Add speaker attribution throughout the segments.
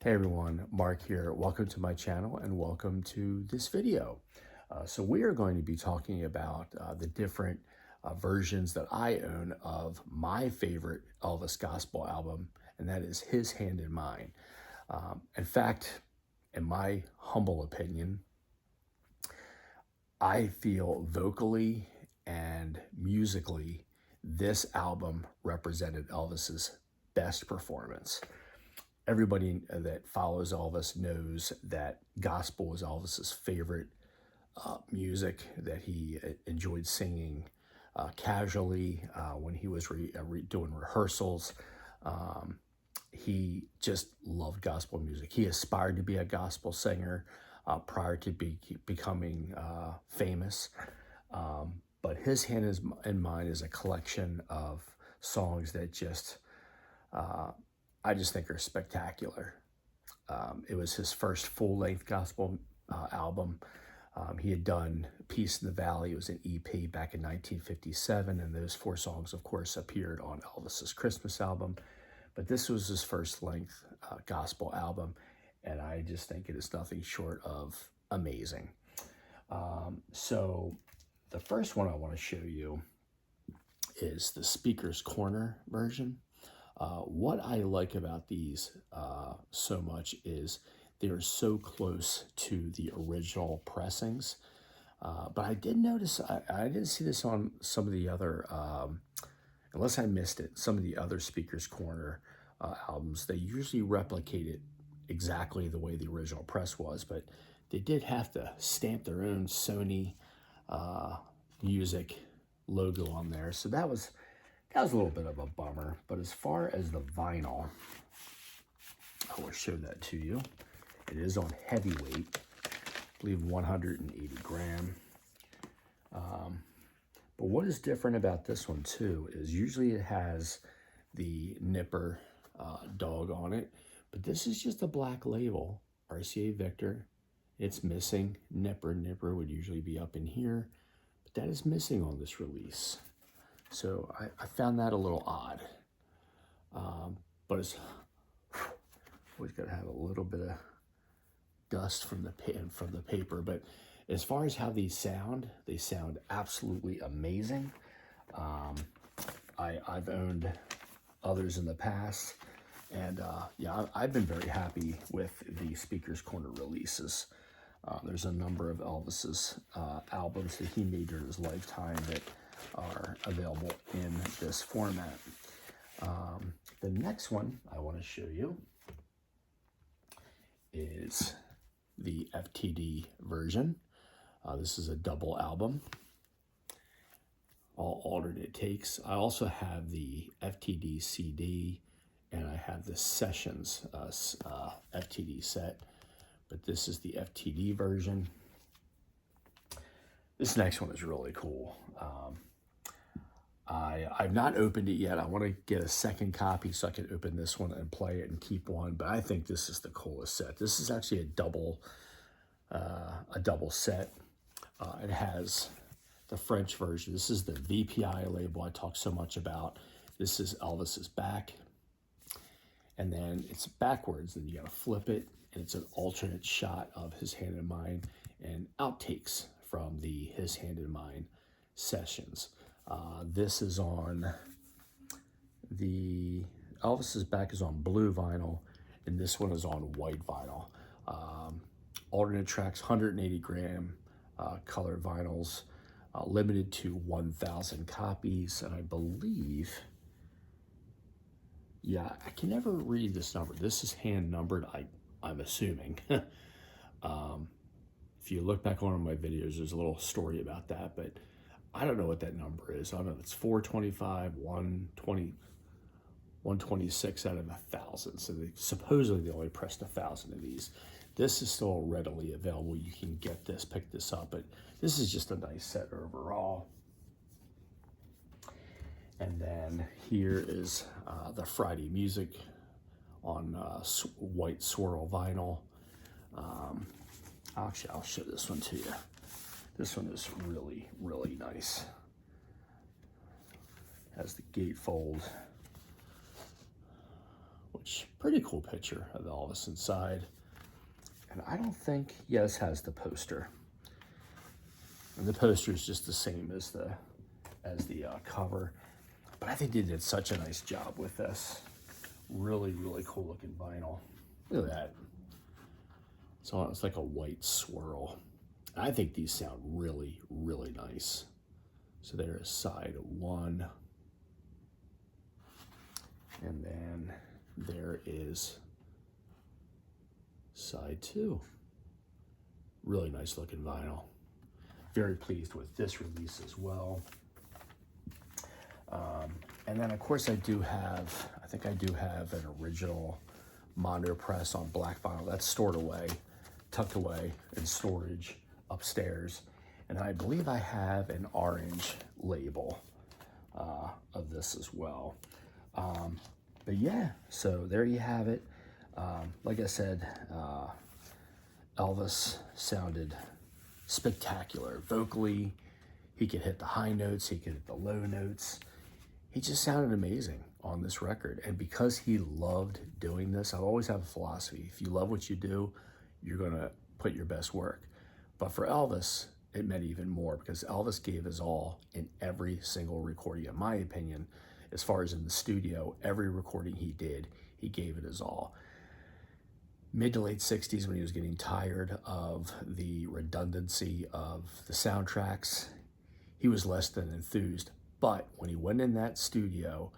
Speaker 1: Hey everyone, Mark here. Welcome to my channel and welcome to this video. So we are going to be talking about the different versions that I own of my favorite Elvis gospel album, and that is His Hand in Mine. In fact, in my humble opinion, I feel vocally and musically this album represented Elvis's best performance. Everybody that follows Elvis knows that gospel was Elvis's favorite music that he enjoyed singing casually when he was doing rehearsals. He just loved gospel music. He aspired to be a gospel singer prior to becoming famous. But His Hand in Mine is a collection of songs that I just think are spectacular. It was his first full-length gospel album. He had done Peace in the Valley. It was an EP back in 1957, and those four songs, of course, appeared on Elvis's Christmas album. But this was his first-length gospel album, and I just think it is nothing short of amazing. So the first one I want to show you is the Speaker's Corner version. What I like about these so much is they're so close to the original pressings. But I did notice, I didn't see this on some of the other, unless I missed it, some of the other Speaker's Corner albums. They usually replicate it exactly the way the original press was, but they did have to stamp their own Sony music logo on there. So that was a little bit of a bummer. But as far as the vinyl, I will show that to you. It is on heavyweight, I believe 180 gram. But what is different about this one too is usually it has the Nipper dog on it, but this is just a black label, RCA Victor. It's missing Nipper. Nipper would usually be up in here, but that is missing on this release. So I found that a little odd, but it's always got to have a little bit of dust from the paper. But as far as how these sound, they sound absolutely amazing. I've owned others in the past, and yeah, I've been very happy with the Speaker's Corner releases. There's a number of Elvis's albums that he made during his lifetime that are available in this format. The next one I want to show you is the FTD version. This is a double album, all alternate takes. I also have the FTD CD, and I have the Sessions FTD set, but this is the FTD version. This next one is really cool. I've not opened it yet. I want to get a second copy so I can open this one and play it and keep one, but I think this is the coolest set. This is actually a double set. It has the French version. This is the VPI label I talk so much about. This is Elvis's back, and then it's backwards, and you got to flip it, and it's an alternate shot of His Hand in Mine and outtakes from the His Hand in Mine sessions. This is on Elvis's back is on blue vinyl, and this one is on white vinyl. Alternate tracks, 180 gram colored vinyls, limited to 1,000 copies, and I believe, yeah, I can never read this number. This is hand numbered, I'm assuming. If you look back on one of my videos, there's a little story about that, but I don't know what that number is. I don't know if it's 425, 120, 126 out of 1,000. So supposedly they only pressed 1,000 of these. This is still readily available. You can get this, pick this up, but this is just a nice set overall. And then here is the Friday Music on white swirl vinyl. Actually, I'll show this one to you. This one is really, really nice. Has the gatefold which pretty cool picture of Elvis inside. And I don't think, yeah, this has the poster. And the poster is just the same as the cover. But I think they did such a nice job with this. Really, really cool looking vinyl. Look at that. It's like a white swirl. I think these sound really, really nice. So there is side one. And then there is side two. Really nice looking vinyl. Very pleased with this release as well. And then of course I think I do have an original mono press on black vinyl that's stored away, tucked away in storage upstairs. And I believe I have an orange label of this as well. But yeah, so there you have it. Like I said, Elvis sounded spectacular. Vocally, he could hit the high notes, he could hit the low notes. He just sounded amazing on this record. And because he loved doing this, I always have a philosophy. If you love what you do, you're gonna put your best work. But for Elvis, it meant even more because Elvis gave his all in every single recording. In my opinion, as far as in the studio, every recording he did, he gave it his all. Mid to late 60s, when he was getting tired of the redundancy of the soundtracks, he was less than enthused. But when he went in that studio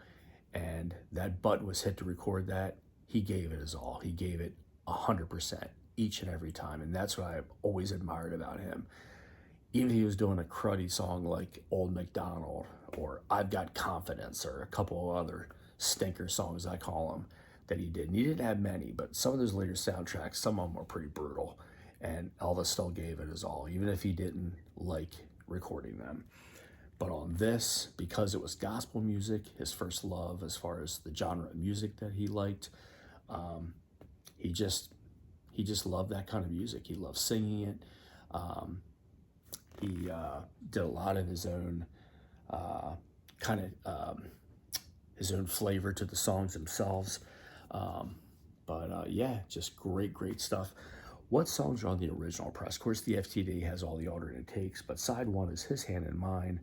Speaker 1: and that button was hit to record that, he gave it his all. He gave it 100% each and every time. And that's what I've always admired about him. Even if he was doing a cruddy song like Old MacDonald or I've Got Confidence or a couple of other stinker songs, I call them, that he did. And he didn't have many, but some of those later soundtracks, some of them were pretty brutal. And Elvis still gave it his all, even if he didn't like recording them. But on this, because it was gospel music, his first love as far as the genre of music that he liked, he just loved that kind of music. He loved singing it. He did a lot of his own his own flavor to the songs themselves. Yeah, just great stuff. What songs are on the original press? Of course, the FTD has all the alternate takes, but side one is His Hand in Mine,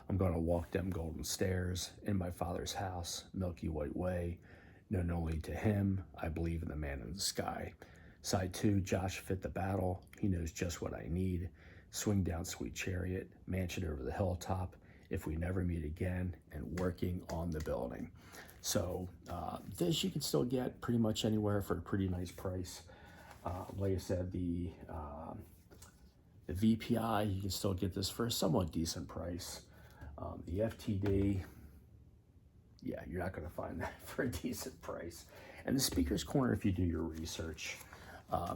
Speaker 1: I'm Gonna Walk Them Golden Stairs, In My Father's House, Milky White Way, Known Only to Him, I Believe in the Man in the Sky. Side two, Josh Fit the Battle, He Knows Just What I Need, Swing Down Sweet Chariot, Mansion Over the Hilltop, If We Never Meet Again, and Working on the Building. So this you can still get pretty much anywhere for a pretty nice price. Like I said, the VPI, you can still get this for a somewhat decent price. The FTD, yeah, you're not going to find that for a decent price. And the Speaker's Corner, if you do your research,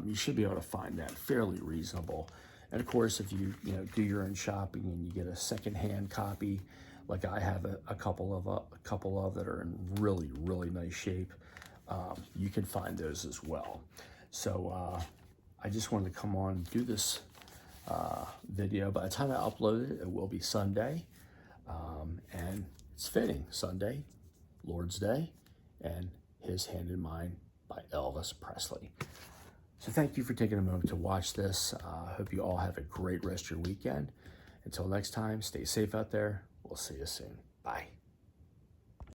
Speaker 1: you should be able to find that fairly reasonable. And of course, if you do your own shopping and you get a secondhand copy, like I have a couple of that are in really nice shape, you can find those as well. So I just wanted to come on and do this video. By the time I upload it, it will be Sunday. And it's fitting, Sunday, Lord's Day, and His Hand in Mine by Elvis Presley. So thank you for taking a moment to watch this. I hope you all have a great rest of your weekend. Until next time, stay safe out there. We'll see you soon. Bye.